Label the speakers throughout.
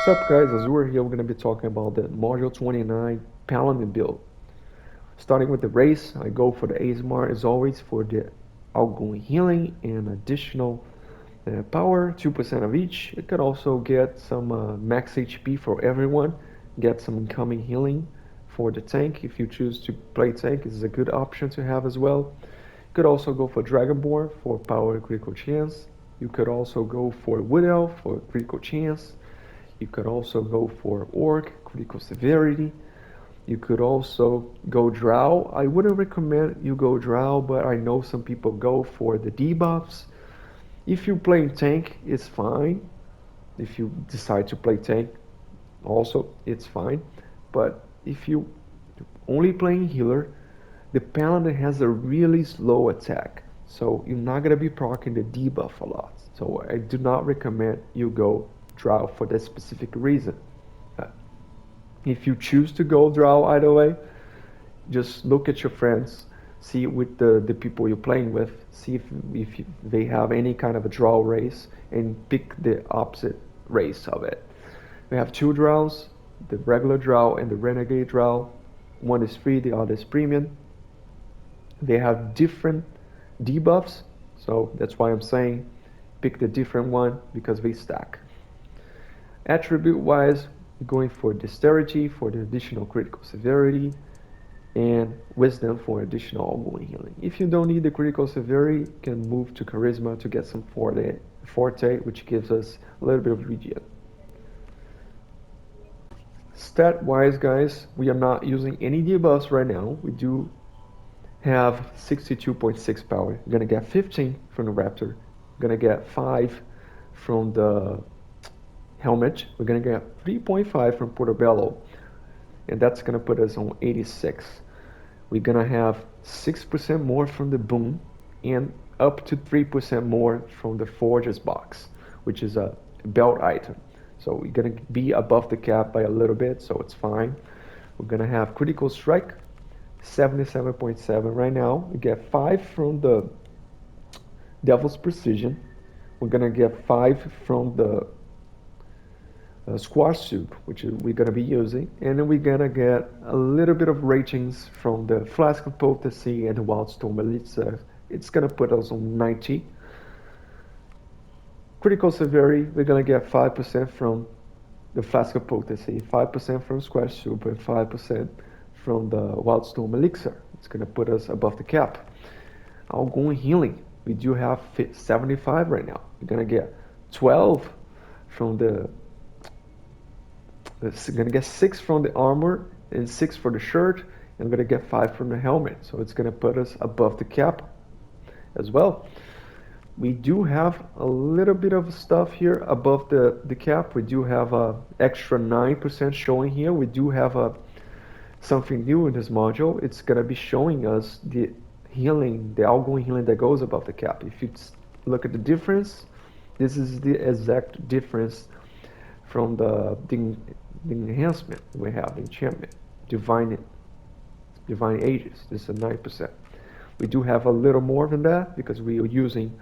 Speaker 1: What's up guys, as we're here, we're going to be talking about the Module 29 Paladin build. Starting with the race, I go for the ASMR as always for the outgoing healing and additional power, 2% of each. It could also get some max HP for everyone, get some incoming healing for the tank. If you choose to play tank, this is a good option to have as well. You could also go for Dragonborn for power and critical chance. You could also go for Wood Elf for critical chance. You could also go for Orc, critical severity. You could also go Drow. I wouldn't recommend you go Drow, but I know some people go for the debuffs. If you're playing tank, it's fine. If you decide to play tank, also, it's fine. But if you only playing healer, the Paladin has a really slow attack. So you're not going to be proccing the debuff a lot. So I do not recommend you go Drow for that specific reason. If you choose to go Drow either way, just look at your friends, see with the people you're playing with, see if they have any kind of a Drow race, and pick the opposite race of it. We have two Drows, the regular Drow and the Renegade Drow. One is free, the other is premium. They have different debuffs, so that's why I'm saying pick the different one because they stack. Attribute wise, going for dexterity for the additional critical severity and wisdom for additional ongoing healing. If you don't need the critical severity, you can move to charisma to get some forte, which gives us a little bit of regen. Stat wise guys, we are not using any debuffs right now. We do have 62.6 power. We're gonna get 15 from the Raptor. We're gonna get 5 from the helmet. We're gonna get 3.5 from Portobello, and that's gonna put us on 86. We're gonna have 6% more from the Boon and up to 3% more from the Forger's box, which is a belt item. So we're gonna be above the cap by a little bit, so it's fine. We're gonna have critical strike, 77.7 right now. We get 5 from the Devil's Precision. We're gonna get 5 from the squash soup, which we're gonna be using, and then we're gonna get a little bit of ratings from the Flask of Potency and the Wildstorm Elixir. It's gonna put us on 90. Critical severity, we're gonna get 5% from the Flask of Potency, 5% from squash soup, and 5% from the Wildstorm Elixir. It's gonna put us above the cap. Outgoing healing, we do have 75 right now. We're gonna get 12 from the gonna get 6 from the armor and 6 for the shirt, and I'm gonna get 5 from the helmet. So it's gonna put us above the cap as well. We do have a little bit of stuff here above the cap. We do have a extra 9% showing here. We do have something new in this module. It's gonna be showing us the healing, the outgoing healing that goes above the cap. If you look at the difference, this is the exact difference from the enhancement we have, the enchantment, divine ages. This is a 9%. We do have a little more than that because we are using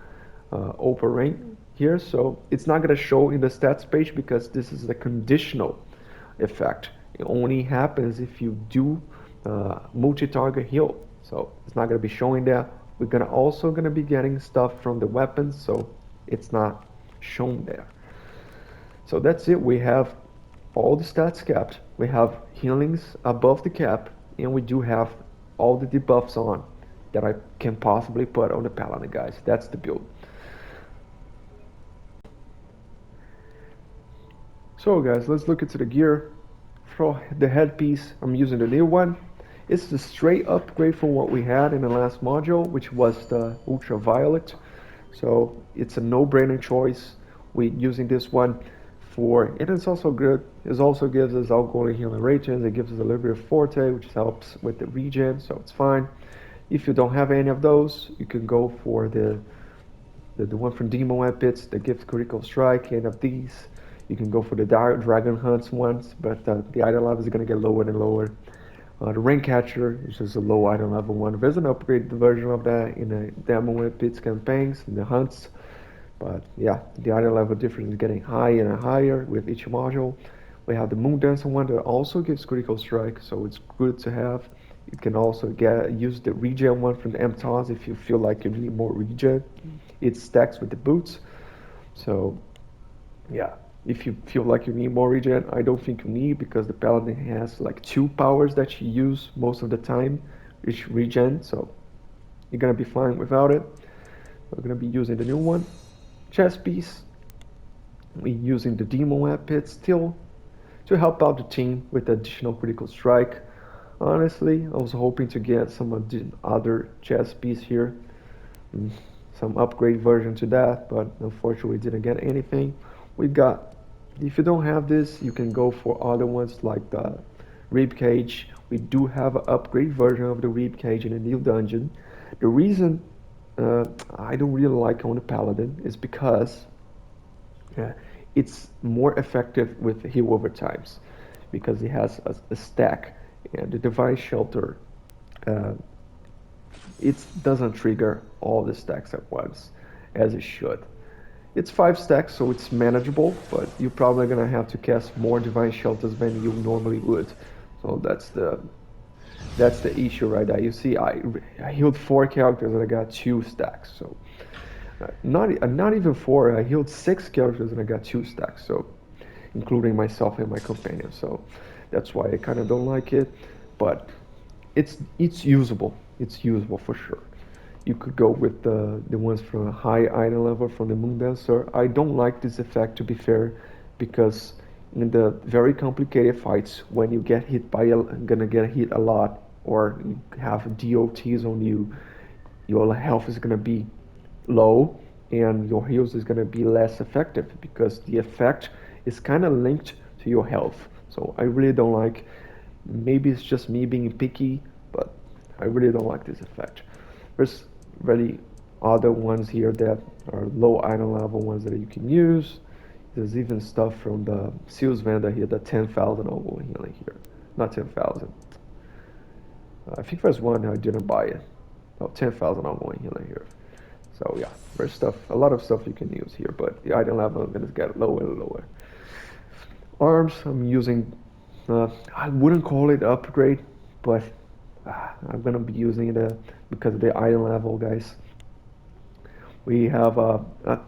Speaker 1: open rank here, so it's not going to show in the stats page because this is a conditional effect. It only happens if you do multi-target heal, so it's not going to be showing that. We're also going to be getting stuff from the weapons, so it's not shown there. So that's it. We have all the stats capped. We have healings above the cap, and we do have all the debuffs on that I can possibly put on the Paladin, guys. That's the build. So guys, let's look into the gear. For the headpiece, I'm using the new one. It's the straight upgrade from what we had in the last module, which was the ultraviolet. So it's a no-brainer choice. We're using this one for, and it's also good. It also gives us outgoing healing rations. It gives us a little bit of forte, which helps with the regen, so it's fine. If you don't have any of those, you can go for the one from Demon Weapons that gives critical strike. And of these, you can go for the Dragon Hunts ones, but the item level is going to get lower and lower. The Ring Catcher, which is a low item level one. There's an upgraded version of that in the Demon Weapons campaigns, in the hunts. But yeah, the item level difference is getting higher and higher with each module. We have the Moon Dancer one that also gives critical strike, so it's good to have. You can also use the regen one from the MTOS if you feel like you need more regen. It stacks with the boots. So yeah, if you feel like you need more regen, I don't think you need, because the Paladin has like 2 powers that you use most of the time, which regen, so you're gonna be fine without it. We're gonna be using the new one. Chest piece. We're using the Demon Web Pit still to help out the team with additional critical strike. Honestly, I was hoping to get some of the other chest piece here, some upgrade version to that, but unfortunately we didn't get anything. We got, if you don't have this, you can go for other ones like the Rib Cage. We do have an upgrade version of the Rib Cage in a new dungeon. The reason I don't really like on the Paladin is because it's more effective with heal over times, because it has a stack, and the Divine Shelter uh, it doesn't trigger all the stacks at once as it should. It's 5 stacks, so it's manageable, but you're probably gonna have to cast more Divine Shelters than you normally would. So that's the issue right there. You see, I healed 4 characters and I got 2 stacks. So not even 4. I healed 6 characters and I got 2 stacks. So including myself and my companion. So that's why I kind of don't like it, but it's usable. It's usable for sure. You could go with the ones from a high item level from the Moon Dancer. I don't like this effect, to be fair, because in the very complicated fights, when you get hit by gonna get hit a lot, or you have DOTs on you, your health is gonna be low and your heals is gonna be less effective, because the effect is kind of linked to your health. So I really don't like. Maybe it's just me being picky, but I really don't like this effect. There's really other ones here that are low item level ones that you can use. There's even stuff from the Seals vendor here, the 10,000 ongoing healing here. Not 10,000. I think there's one I didn't buy it. Oh, 10,000 ongoing healing here. So yeah, there's stuff, a lot of stuff you can use here, but the item level is going to get lower and lower. Arms, I'm using, I wouldn't call it upgrade, but I'm going to be using it because of the item level, guys. We have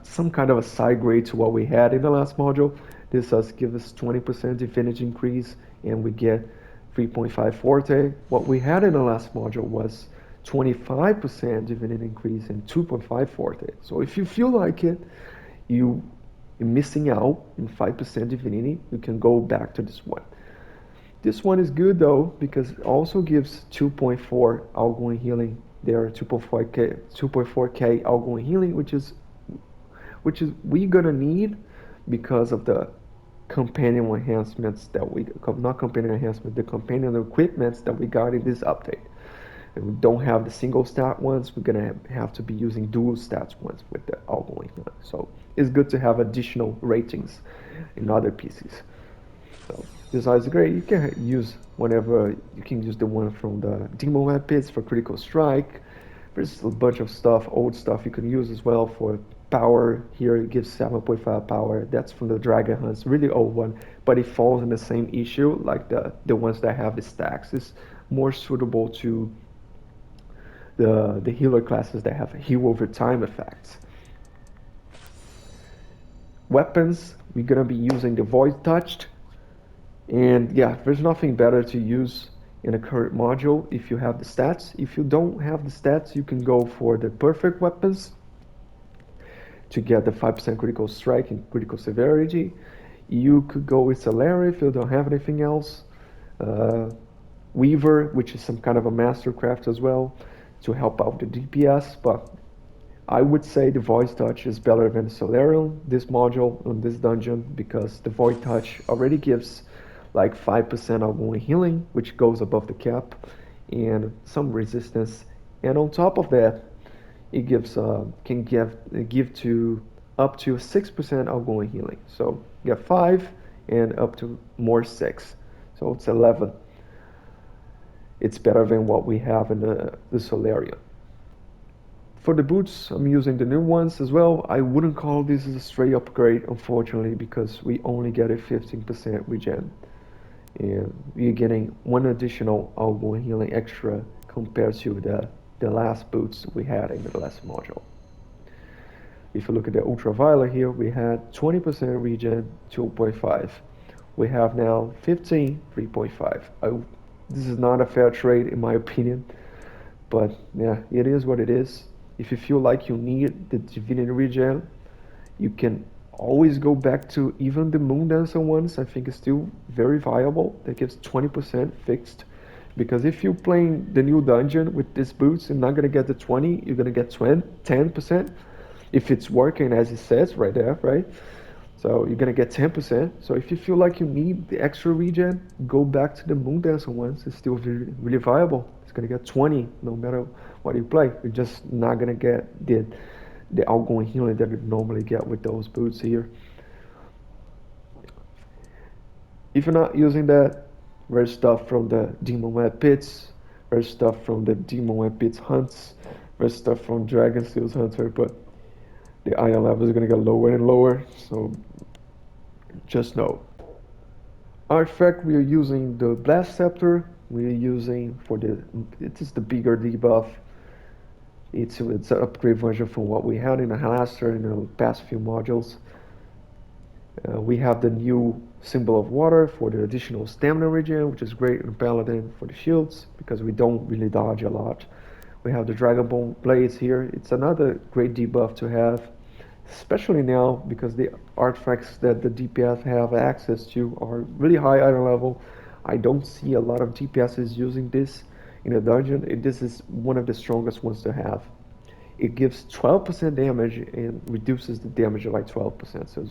Speaker 1: some kind of a side grade to what we had in the last module. This does give us 20% divinity increase, and we get 3.5 forte. What we had in the last module was 25% divinity increase and 2.5 forte. So if you feel like it, you're missing out in 5% divinity, you can go back to this one. This one is good though, because it also gives 2.4 outgoing healing. There are 2.4k outgoing healing, which is we gonna need because of the companion enhancements that we, not companion enhancement, the companion equipments that we got in this update. And we don't have the single stat ones, we're gonna have to be using dual stats ones with the outgoing healing. So it's good to have additional ratings in other PCs. So this is great. You can use whenever, you can use the one from the Demon Web Pits for critical strike. There's a bunch of stuff, old stuff you can use as well for power. Here it gives 7.5 power. That's from the Dragon Hunts, really old one, but it falls in the same issue like the ones that have the stacks. It's more suitable to the healer classes that have heal over time effects. Weapons, we're gonna be using the Void Touched. And yeah, there's nothing better to use in a current module if you have the stats. If you don't have the stats, you can go for the perfect weapons to get the 5% critical strike and critical severity. You could go with Solera if you don't have anything else. Weaver, which is some kind of a mastercraft as well, to help out the DPS, but I would say the Void Touch is better than Solarium, this module on this dungeon, because the Void Touch already gives like 5% outgoing healing, which goes above the cap, and some resistance. And on top of that, it gives can give to up to 6% outgoing healing. So you get 5 and up to more 6. So it's 11. It's better than what we have in the Solarium. For the boots, I'm using the new ones as well. I wouldn't call this a straight upgrade, unfortunately, because we only get a 15% regen. And we're getting one additional outgoing healing extra compared to the last boots we had in the last module. If you look at the ultraviolet here, we had 20% regen, 2.5. We have now 15, 3.5. This is not a fair trade in my opinion, but yeah, it is what it is. If you feel like you need the divinity regen, you can always go back to even the Moon Dancer ones. I think it's still very viable. That gives 20% fixed. Because if you're playing the new dungeon with these boots, you're not going to get the 20, you're going to get 10%. If it's working as it says right there, right? So you're going to get 10%. So if you feel like you need the extra regen, go back to the Moon Dancer ones. It's still really, really viable. It's going to get 20 no matter what you play. You're just not going to get the outgoing healing that you normally get with those boots here. If you're not using that, there's stuff from the Demon Web Pits, there's stuff from the Demon Web Pits hunts, there's stuff from Dragon Steel's Hunter, but the iron level is going to get lower and lower, so just know. Artifact, we are using the Blast Scepter, we are using it is the bigger debuff. It's an upgrade version from what we had in the Halaster in the past few modules. We have the new Symbol of Water for the additional stamina regen, which is great in Paladin for the shields, because we don't really dodge a lot. We have the Dragonbone Blades here. It's another great debuff to have, especially now because the artifacts that the DPS have access to are really high item level. I don't see a lot of DPSs using this in a dungeon. This is one of the strongest ones to have. It gives 12% damage and reduces the damage by 12%. So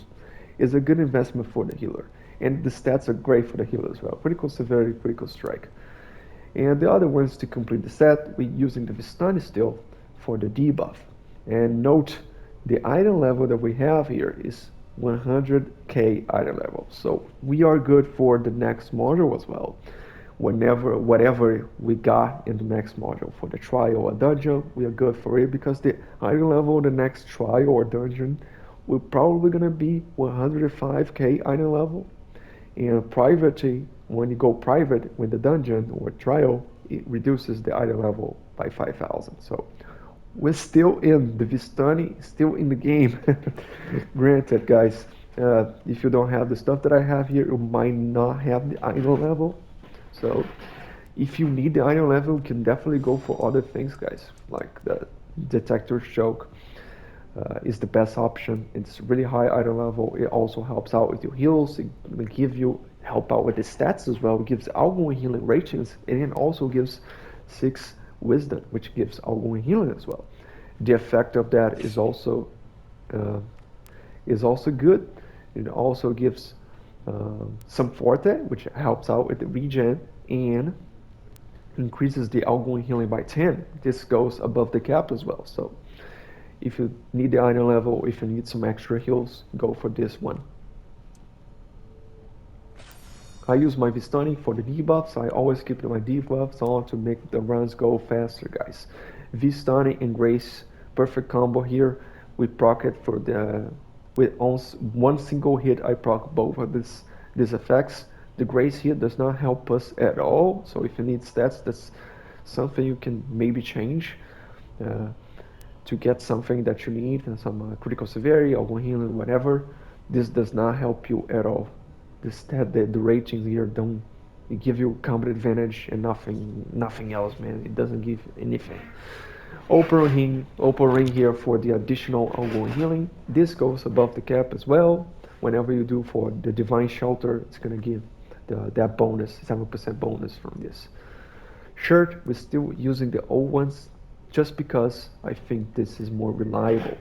Speaker 1: it's a good investment for the healer. And the stats are great for the healer as well. Critical severity, critical strike. And the other ones to complete the set, we're using the Vistani still for the debuff. And note, the item level that we have here is 100k item level. So we are good for the next module as well. Whatever we got in the next module for the trial or dungeon, we are good for it because the item level of the next trial or dungeon we're probably gonna be 105k item level. And private, when you go private with the dungeon or trial, it reduces the item level by 5,000. So we're still in the Vistani, still in the game. Granted, guys, if you don't have the stuff that I have here, you might not have the item level. So if you need the item level, you can definitely go for other things, guys, like the Detector's Choke. Is the best option. It's really high item level. It also helps out with your heals. It will help out with the stats as well. It gives outgoing healing ratings, and it also gives 6 wisdom, which gives outgoing healing as well. The effect of that is also good. It also gives some forte, which helps out with the regen and increases the outgoing healing by 10. This goes above the cap as well. So if you need the item level, if you need some extra heals, go for this one. I use my Vistani for the debuffs. I always keep my debuffs on to make the runs go faster, guys. Vistani and Grace, perfect combo here. We proc it for with one single hit. I proc both of these effects. The Grace here does not help us at all. So if you need stats, that's something you can maybe change. To get something that you need, and some critical severity, or healing, whatever. This does not help you at all. The ratings here don't give you combat advantage and nothing else, man. It doesn't give anything. Open ring here for the additional outgoing healing. This goes above the cap as well. Whenever you do for the Divine Shelter, it's gonna give that bonus, 7% bonus from this. Shirt, we're still using the old ones, just because I think this is more reliable.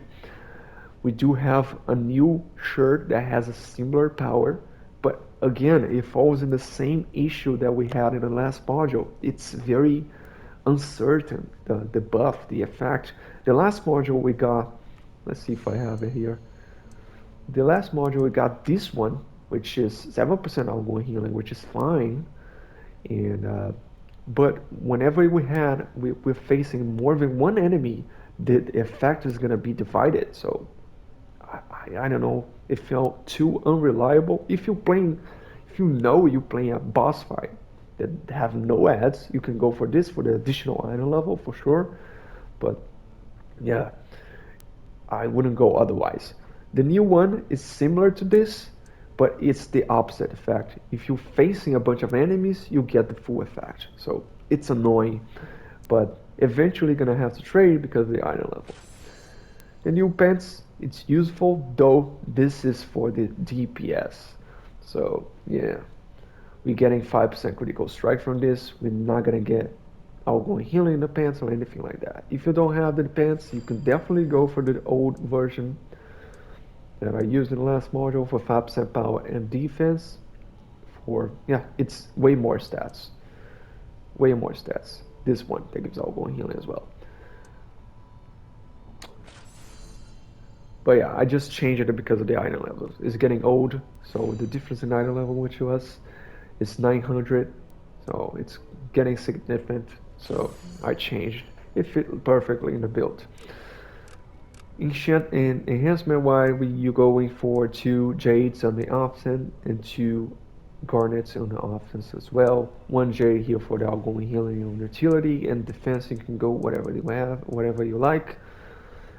Speaker 1: We do have a new shirt that has a similar power, but again, it falls in the same issue that we had in the last module. It's very uncertain, the buff, the effect. The last module we got, let's see if I have it here. The last module we got this one, which is 7% outgoing healing, which is fine. And but whenever we're facing more than one enemy, the effect is gonna be divided. So I don't know. It felt too unreliable. If you know you're playing a boss fight that have no ads, you can go for this for the additional item level for sure. But yeah, I wouldn't go otherwise. The new one is similar to this, but it's the opposite effect. If you're facing a bunch of enemies, you get the full effect. So it's annoying, but eventually gonna have to trade because of the item level. The new pants, it's useful, though this is for the DPS. So yeah, we're getting 5% critical strike from this. We're not gonna get outgoing healing in the pants or anything like that. If you don't have the pants, you can definitely go for the old version that I used in the last module for 5% power and defense. For yeah, it's way more stats. Way more stats. This one that gives outgoing healing as well. But yeah, I just changed it because of the item levels. It's getting old, so the difference in item level with us is 900, so it's getting significant. So I changed. It fit perfectly in the build. Enchant and enhancement wise, you're going for 2 jades on the offense and 2 garnets on the offense as well. 1 jade here for the outgoing healing and utility, and defense you can go whatever you have, whatever you like.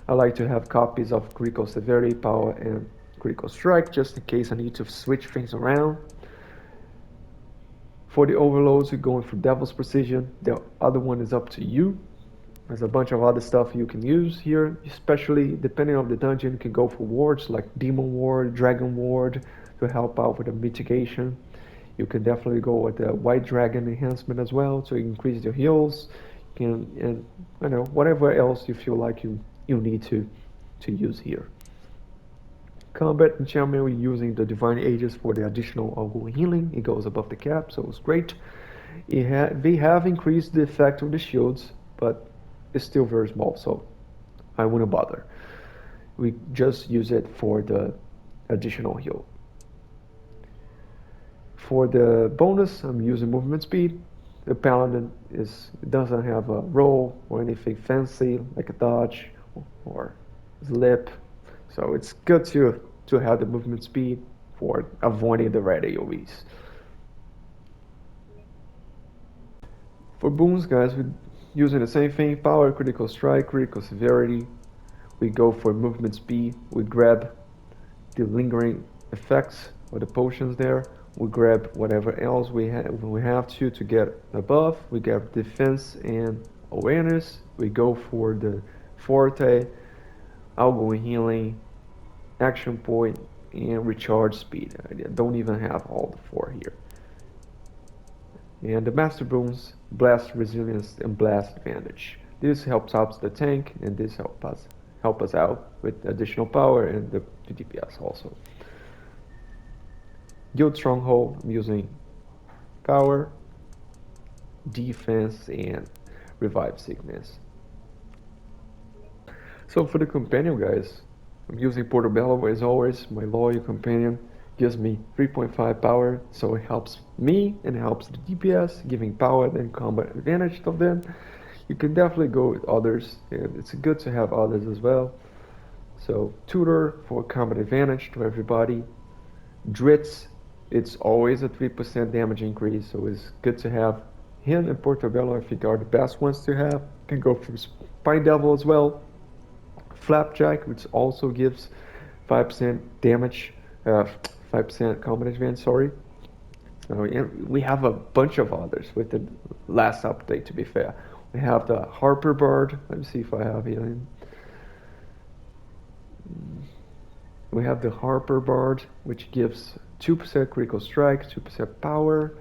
Speaker 1: I like to have copies of critical severity, power, and critical strike just in case I need to switch things around. For the overloads, you're going for Devil's Precision. The other one is up to you. There's a bunch of other stuff you can use here, especially depending on the dungeon. You can go for wards like Demon Ward, Dragon Ward to help out with the mitigation. You can definitely go with the White Dragon enhancement as well to increase your heals. You can, and I know whatever else you feel like you need to use here. Combat enchantment, we're using the Divine Aegis for the additional outgoing healing. It goes above the cap, so it's great. They have increased the effect of the shields, but it's still very small, so I wouldn't bother. We just use it for the additional heal. For the bonus, I'm using movement speed. The paladin doesn't have a roll or anything fancy like a dodge or slip, so it's good to have the movement speed for avoiding the red AoEs. For boons, guys, we're using the same thing: power, critical strike, critical severity. We go for movement speed. We grab the lingering effects or the potions there. We grab whatever else we have to get a buff. We get defense and awareness. We go for the forte, outgoing healing, action point, and recharge speed. I don't even have all the 4 here. And the master boons, blast resilience and blast advantage. This helps out the tank, and this help us out with additional power and the DPS also. Guild Stronghold, I'm using power, defense, and revive sickness. So for the companion, guys, I'm using Portobello as always. My loyal companion gives me 3.5 power, so it helps me and helps the DPS, giving power and combat advantage of them. You can definitely go with others, and it's good to have others as well. So Tutor for combat advantage to everybody. Dritz, it's always a 3% damage increase, so it's good to have him and Portobello. I think are the best ones to have. You can go for Spine Devil as well. Flapjack, which also gives 5% damage, 5% combat advantage, sorry. So yeah, we have a bunch of others with the last update, to be fair. We have the Harper Bird. Let me see if I have here. We have the Harper Bird, which gives 2% critical strike, 2% power.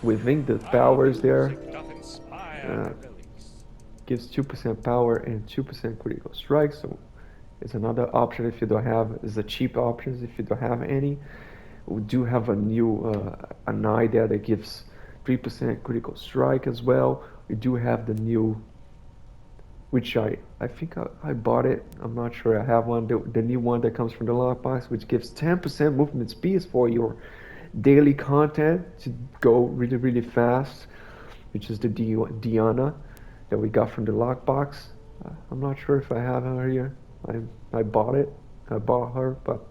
Speaker 1: We think the power is there. Gives 2% power and 2% critical strike, so it's another option if you don't have. It's a cheap option if you don't have any. We do have a new an eye there that gives 3% critical strike as well. We do have the new, which I think I bought it. I'm not sure I have one. The new one that comes from the lockbox, which gives 10% movement speed for your daily content to go really fast, which is the Diana that we got from the lockbox. I'm not sure if I have her here. I bought it. I bought her, but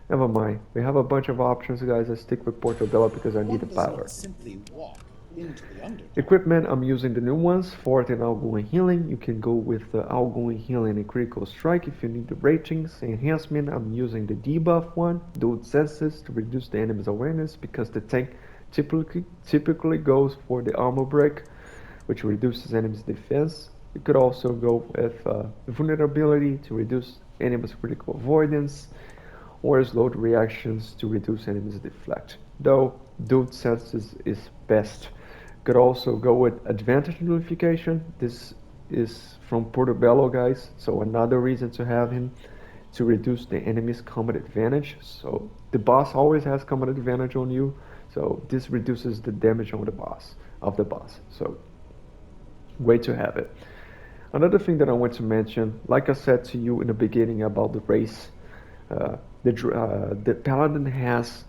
Speaker 1: never mind. We have a bunch of options, guys. I stick with Portobello because I need the
Speaker 2: One does
Speaker 1: power.
Speaker 2: not simply walk into the Underdark.
Speaker 1: Equipment, I'm using the new ones, Fort and Outgoing Healing. You can go with the Outgoing Healing and Critical Strike if you need the ratings. Enhancement, I'm using the debuff one, Dual Senses to reduce the enemy's awareness because the tank typically goes for the armor break, which reduces enemy's defense. You could also go with Vulnerability to reduce enemy's critical avoidance, or slowed reactions to reduce enemies deflect. Though Dual Senses is best. Could also go with Advantage Nullification. This is from Portobello, guys, so another reason to have him to reduce the enemy's combat advantage. So the boss always has combat advantage on you, so this reduces the damage on the boss So way to have it. Another thing that I want to mention, like I said to you in the beginning about the race, the Paladin has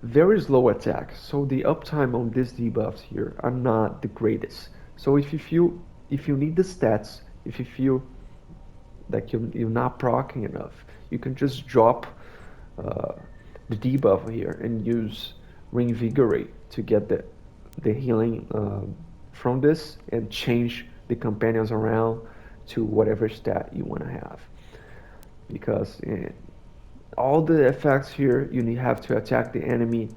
Speaker 1: very slow attack, so the uptime on these debuffs here are not the greatest. So if you need the stats, if you feel like you're not proccing enough, you can just drop uh, the debuff here and use Reinvigorate to get the healing from this and change the companions around to whatever stat you want to have. Because all the effects here, you have to attack the enemy,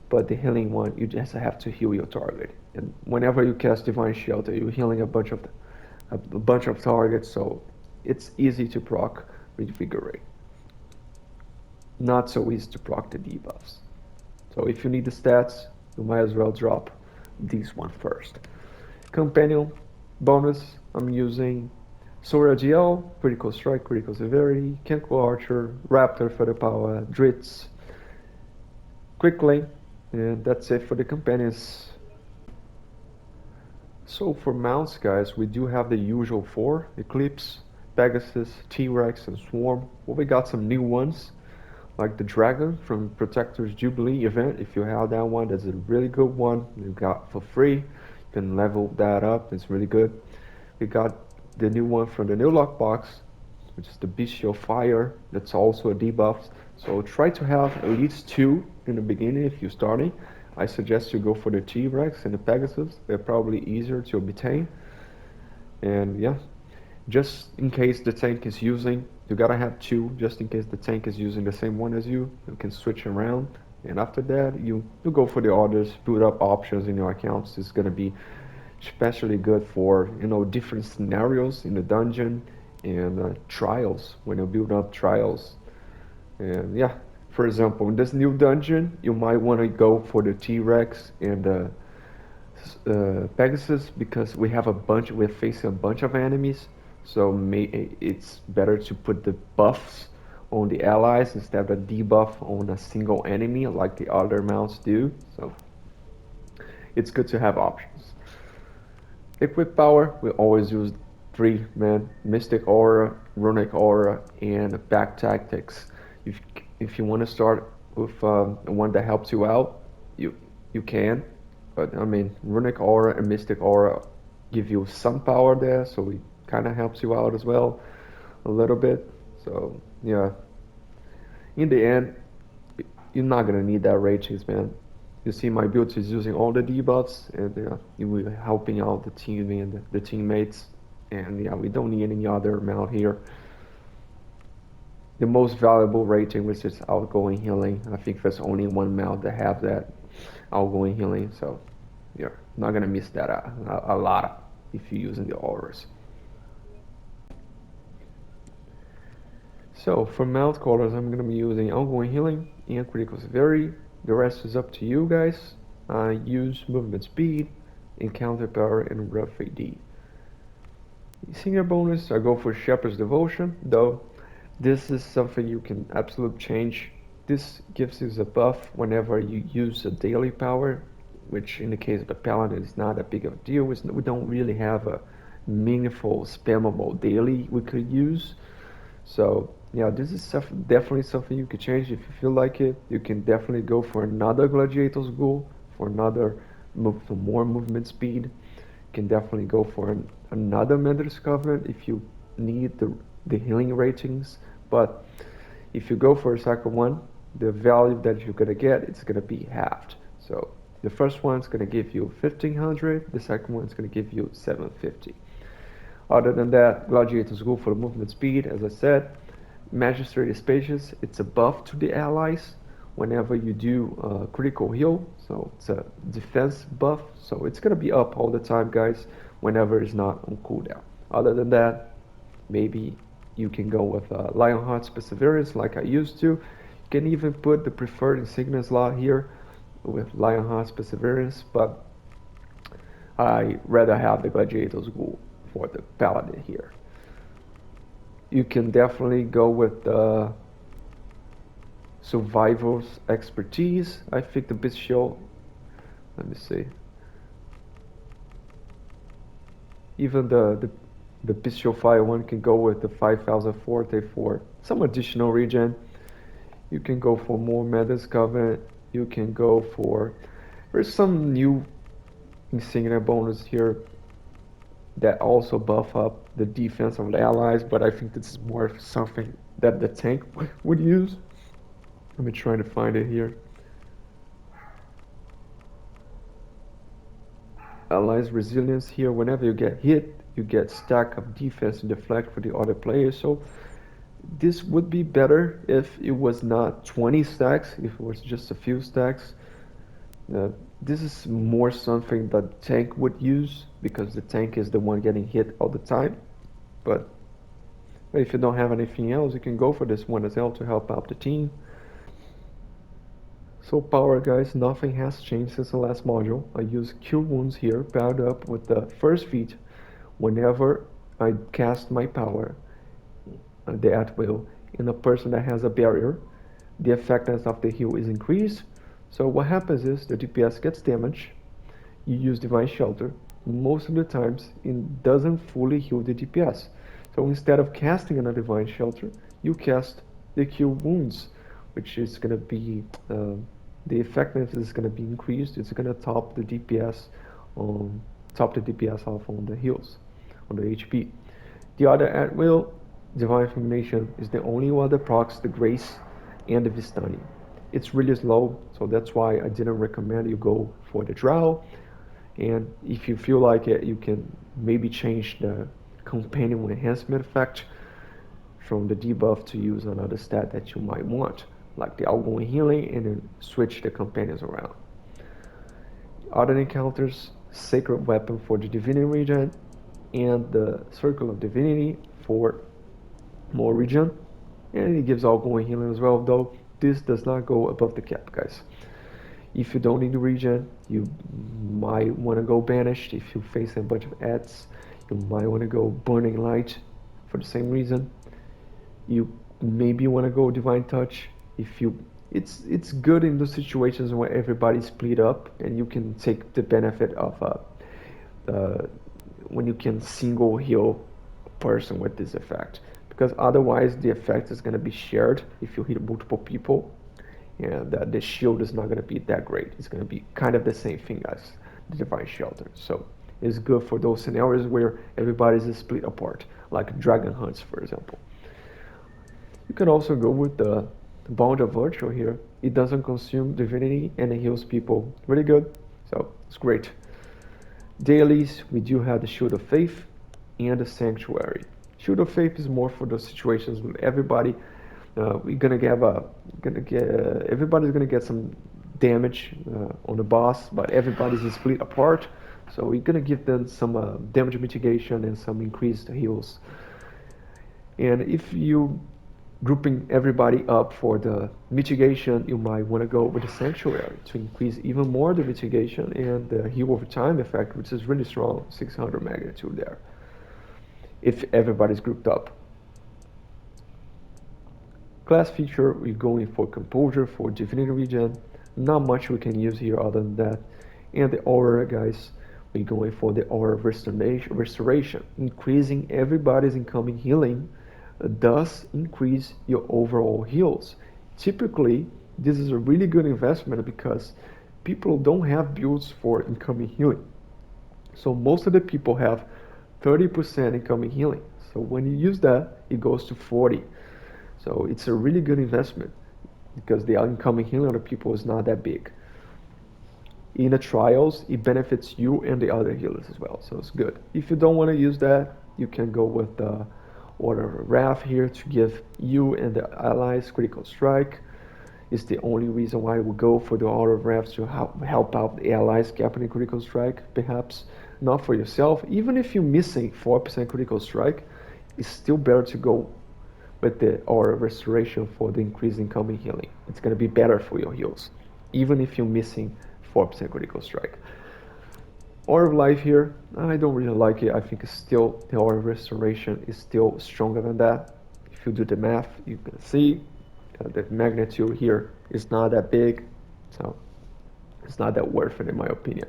Speaker 1: but the healing one, you just have to heal your target. And whenever you cast Divine Shelter, you're healing a bunch of targets, so it's easy to proc Reinvigorate. Not so easy to proc the debuffs. So if you need the stats, you might as well drop this one first. Companion bonus, I'm using Sora GL, Critical Strike, Critical Severity, Kenko Archer, Raptor for the power, Dritz, quickly, and that's it for the companions. So for mounts, guys, we do have the usual four: Eclipse, Pegasus, T-Rex, and Swarm. Well, we got some new ones, like the Dragon from Protector's Jubilee event. If you have that one, that's a really good one. You got for free. You can level that up. It's really good. We got the new one from the new lockbox, which is the Bestial Fire. That's also a debuff. So try to have at least two in the beginning if you're starting. I suggest you go for the T-Rex and the Pegasus. They're probably easier to obtain. And yeah, just in case the tank is using, you gotta have two, just in case the tank is using the same one as you. You can switch around. And after that, you go for the others, build up options in your accounts. It's gonna be especially good for different scenarios in the dungeon and trials when you build up trials. And yeah, for example, in this new dungeon, you might want to go for the T-Rex and Pegasus because we're facing a bunch of enemies. So it's better to put the buffs on the allies instead of debuff on a single enemy like the other mounts do. So it's good to have options. Equip power, we always use three, man. Mystic Aura, Runic Aura, and Back Tactics. If, if you want to start with one that helps you out, you can. But I mean, Runic Aura and Mystic Aura give you some power there, so it kind of helps you out as well, a little bit. So yeah, in the end, you're not gonna need that ratings, man. You see, my build is using all the debuffs, and you will helping out the team and the teammates. And yeah, we don't need any other mount here. The most valuable rating was just outgoing healing. I think there's only one mount that have that outgoing healing, so you're not gonna miss that a lot if you're using the auras. So for mount colors, I'm gonna be using outgoing healing and critical severity. The rest is up to you guys. I use movement speed, encounter power, and rough AD. Senior bonus, I go for Shepherd's Devotion, though this is something you can absolutely change. This gives you a buff whenever you use a daily power, which in the case of the Paladin is not a big of a deal. We don't really have a meaningful spammable daily we could use. So yeah, this is definitely something you could change if you feel like it. You can definitely go for another Gladiator's Ghoul for more movement speed. You can definitely go for another Mentor's Covenant if you need the healing ratings. But if you go for a second one, the value that you're gonna get it's gonna be halved. So the first one's gonna give you 1500, the second one's gonna give you 750. Other than that, Gladiator's go for the movement speed, as I said. Magistrate is spacious, it's a buff to the allies whenever you do a critical heal, so it's a defense buff, so it's gonna be up all the time, guys, whenever it's not on cooldown. Other than that, maybe you can go with Lionheart's Perseverance like I used to. You can even put the preferred Insignia slot here with Lionheart's Perseverance, but I rather have the Gladiator's Ghoul for the Paladin here. You can definitely go with the Survival's Expertise. I think the Bestial, let me see. Even the Bestial Fire one can go with the 5000 Forte for some additional regen. You can go for more Mentor's Covenant. You can go for, there's some new Insignia bonus here that also buff up the defense of the allies, but I think this is more something that the tank would use. Let me try to find it here. Allies resilience here, whenever you get hit, you get stack of defense and deflect for the other players. So this would be better if it was not 20 stacks, if it was just a few stacks. This is more something that tank would use because the tank is the one getting hit all the time. But if you don't have anything else, you can go for this one as well to help out the team. So power, guys, nothing has changed since the last module. I use Cure Wounds here paired up with the first feat whenever I cast my power, the at will, in a person that has a barrier. The effectiveness of the heal is increased. So what happens is the DPS gets damaged. You use Divine Shelter. Most of the times it doesn't fully heal the DPS. So instead of casting a Divine Shelter, you cast the Cure Wounds, which is going to be, the effectiveness is going to be increased. It's going to top the DPS off on the heals, on the HP. The other at will, Divine Fulmination, is the only one that procs the Grace and the Vistani. It's really slow, so that's why I didn't recommend you go for the Drow. And if you feel like it, you can maybe change the companion enhancement effect from the debuff to use another stat that you might want, like the outgoing healing, and then switch the companions around. Other encounters, Sacred Weapon for the Divinity regen, and the Circle of Divinity for more regen, and it gives outgoing healing as well, though this does not go above the cap, guys. If you don't need the regen, you might want to go Banished. If you face a bunch of ads, you might want to go Burning Light for the same reason. You maybe want to go Divine Touch if you. It's good in those situations where everybody's split up and you can take the benefit of when you can single heal a person with this effect, because otherwise the effect is going to be shared if you hit multiple people, and the shield is not going to be that great. It's going to be kind of the same thing as the Divine Shelter. So it's good for those scenarios where everybody's split apart, like Dragon Hunts, for example. You can also go with the Bond of Virtue here. It doesn't consume divinity and it heals people really good, so it's great. Dailies, we do have the Shield of Faith and the Sanctuary. Shield of Faith is more for those situations with everybody. Everybody's gonna get some damage on the boss, but everybody's split apart. So we're gonna give them some damage mitigation and some increased heals. And if you grouping everybody up for the mitigation, you might want to go with the Sanctuary to increase even more the mitigation and the heal over time effect, which is really strong, 600 magnitude there, if everybody's grouped up. Class feature, we're going for Composure for Divinity regen. Not much we can use here other than that. And the Aura, guys, we're going for the Aura Restoration, increasing everybody's incoming healing, thus increase your overall heals. Typically, this is a really good investment because people don't have builds for incoming healing. So most of the people have 30% incoming healing. So when you use that, it goes to 40. So it's a really good investment because the incoming healing of the people is not that big. In the trials, it benefits you and the other healers as well, so it's good. If you don't want to use that, you can go with the Order of Wrath here to give you and the allies critical strike. It's the only reason why we go for the Order of Wrath, to help out the allies capturing critical strike, perhaps not for yourself. Even if you're missing 4% critical strike, it's still better to go with the Aura Restoration for the increased incoming healing. It's going to be better for your heals, even if you're missing 4% critical strike. Aura of Life here, I don't really like it. I think it's still, the Aura of Restoration is still stronger than that. If you do the math, you can see the magnitude here is not that big, so it's not that worth it in my opinion.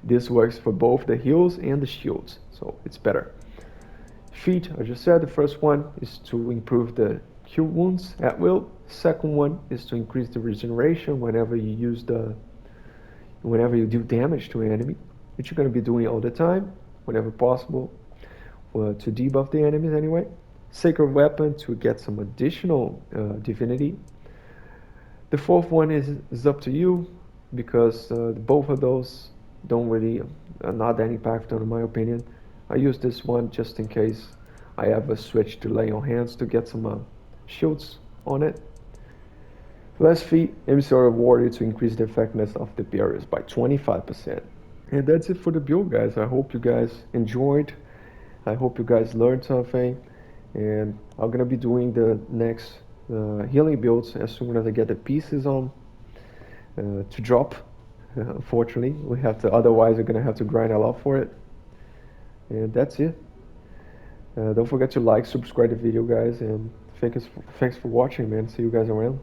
Speaker 1: This works for both the heals and the shields, so it's better. Feat, I just said, the first one is to improve the cure wounds at will. Second one is to increase the regeneration whenever you do damage to an enemy, which you're going to be doing all the time, whenever possible, to debuff the enemies anyway. Sacred Weapon to get some additional divinity. The fourth one is up to you, because both of those don't really, not that impactful in my opinion. I use this one just in case I ever switch to Lay on Hands to get some shields on it. Last feat, Emissary awarded to increase the effectiveness of the barriers by 25%. And that's it for the build, guys. I hope you guys enjoyed. I hope you guys learned something. And I'm gonna be doing the next healing builds as soon as I get the pieces on to drop. Unfortunately, we have to. Otherwise, we're gonna have to grind a lot for it. And that's it. Don't forget to like, subscribe the video, guys, and thanks for watching, man. See you guys around.